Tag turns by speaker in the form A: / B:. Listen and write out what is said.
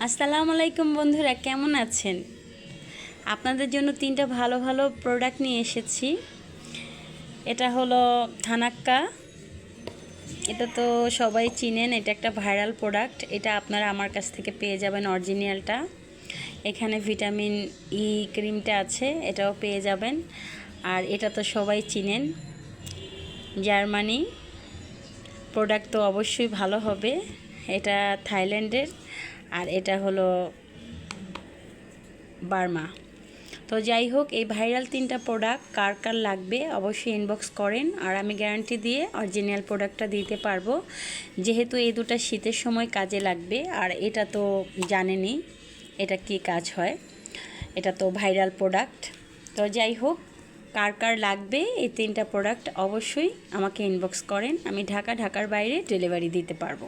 A: আসসালামু আলাইকুম বন্ধুরা, কেমন আছেন? আপনাদের জন্য তিনটা ভালো ভালো প্রোডাক্ট নিয়ে এসেছি। এটা হলো থানাক্কা। এটা তো সবাই চিনেন, এটা একটা ভাইরাল প্রোডাক্ট। এটা আপনারা আমার কাছ থেকে পেয়ে যাবেন অরিজিনালটা। এখানে ভিটামিন ই ক্রিমটা আছে, এটাও পেয়ে যাবেন। আর এটা তো সবাই চিনেন, জার্মানি প্রোডাক্ট, তো অবশ্যই ভালো হবে। এটা থাইল্যান্ডের, আর এটা হলো বার্মা। তো যাই হোক, এই ভাইরাল তিনটা প্রোডাক্ট কার কার লাগবে অবশ্যই ইনবক্স করেন, আর আমি গ্যারান্টি দিয়ে অরিজিনাল প্রোডাক্টটা দিতে পারবো, যেহেতু এই দুটো শীতের সময় কাজে লাগবে। আর এটা তো জানেনই এটা কি কাজ হয়, এটা তো ভাইরাল প্রোডাক্ট। তো যাই হোক, কার কার লাগবে এই তিনটা প্রোডাক্ট অবশ্যই আমাকে ইনবক্স করেন, আমি ঢাকার বাইরে ডেলিভারি দিতে পারবো।